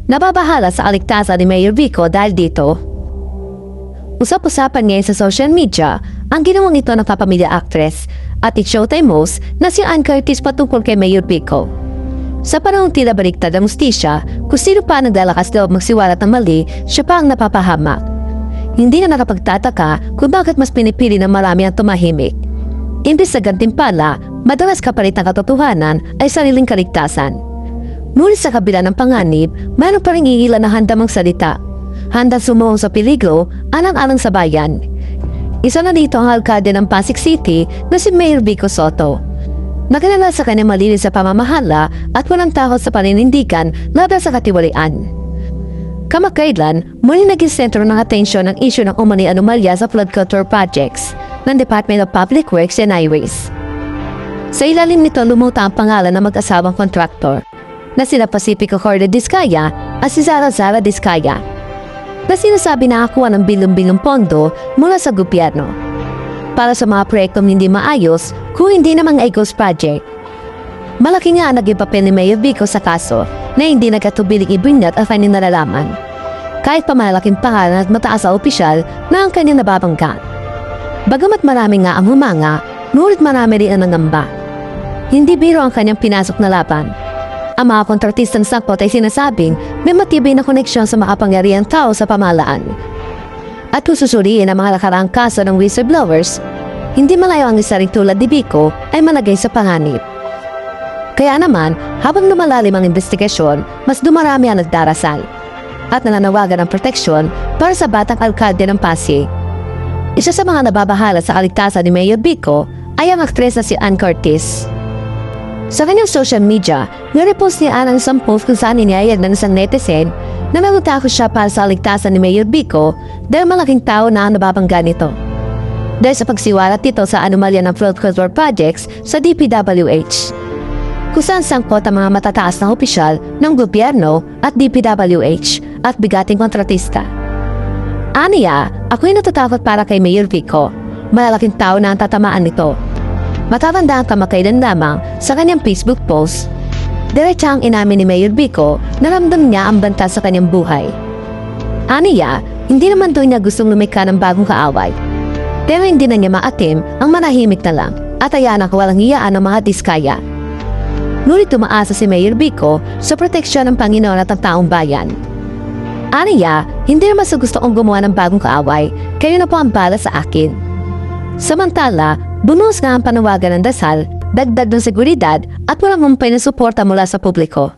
Nababahala sa kaligtasan ni Mayor Vico dahil dito. Usap-usapan ngayon sa social media ang ginawang ito ng kapamilya actress at Showtime host na si Ann Curtis patungkol kay Mayor Vico. Sa panahong tila baliktad ang mustisya, kung sino pa nagdalakas loob magsiwalat ng mali, siya pa ang napapahamak. Hindi na nakapagtataka kung bakit mas pinipili ng marami ang tumahimik. Imbes sa gantimpala, madalas kapalit ng katotohanan ay sariling kaligtasan. Ngunit sa kabila ng panganib, mayroon pa rin iilan na handang magsalita. Handang sumuong sa peligro, alang-alang sa bayan. Isa na dito ang alkalde ng Pasig City na si Mayor Vico Soto. Nakilala sa kanyang malinis sa pamamahala at walang takot sa paninindigan laban sa katiwalian. Kamakailan, muli naging sentro ng atensyon ang isyu ng umani anomalya sa flood control projects ng Department of Public Works and Highways. Sa ilalim nito lumuta ang pangalan ng mag-asawang kontraktor na sina Pacifico Corte Diskaya at si Zara Diskaya, na sinasabi na nakakuha ng bilong-bilong pondo mula sa gobyerno para sa mga proyektong hindi maayos kung hindi namang ghost project. Malaki nga ang naging papel ni Mayor Vico sa kaso na hindi nagkatubiling ibunyat at kanyang nalalaman, kahit pa malaking pangalan at mataas sa opisyal na ang kanyang nababangga. Bagamat marami nga ang humanga, ngunit marami rin ang nangamba. Hindi biro ang kanyang pinasok na laban. Ang mga kontratistang sangkot ay sinasabing may matibay na koneksyon sa makapangyarihang tao sa pamahalaan. At kung susuriin ang mga nakaraang kaso ng whistleblowers, hindi malayo ang isa rin tulad ni Vico ay malagay sa panganib. Kaya naman, habang lumalalim ang investigasyon, mas dumarami ang nagdarasal at nananawagan ng proteksyon para sa batang alkalde ng Pasig. Isa sa mga nababahala sa kaligtasan ni Mayor Vico ay ang aktres na si Ann Curtis. Sa kanyang social media, nirepost niya ang isang post kung saan iniyayag ng isang netizen na nagutakot siya para sa kaligtasan ni Mayor Vico dahil malaking tao na ang nababangga nito. Dahil sa pagsiwalat nito sa anomalya ng flood control projects sa DPWH, kung saan sangkot ang mga matataas na opisyal ng gobyerno at DPWH at bigating kontratista. Aniya, ako'y natatakot para kay Mayor Vico. Malalaking tao na ang tatamaan nito. Matatanda ang kamakailan lamang sa kanyang Facebook post. Diretsang inamin ni Mayor Vico na ramdam niya ang banta sa kanyang buhay. Aniya, hindi naman doon niya gustong lumikha ng bagong kaaway. Pero hindi na niya maatim ang manahimik na lang at ayanak walang hiyaan ng mga diskaya. Ngunit tumaasa si Mayor Vico sa proteksyon ng Panginoon at ang taong bayan. Aniya, hindi naman sa gusto kong gumawa ng bagong kaaway, kayo na po ang bala sa akin. Samantala, bunos nga ang panawagan ng dasal, dagdag ng seguridad at walang humpay na suporta mula sa publiko.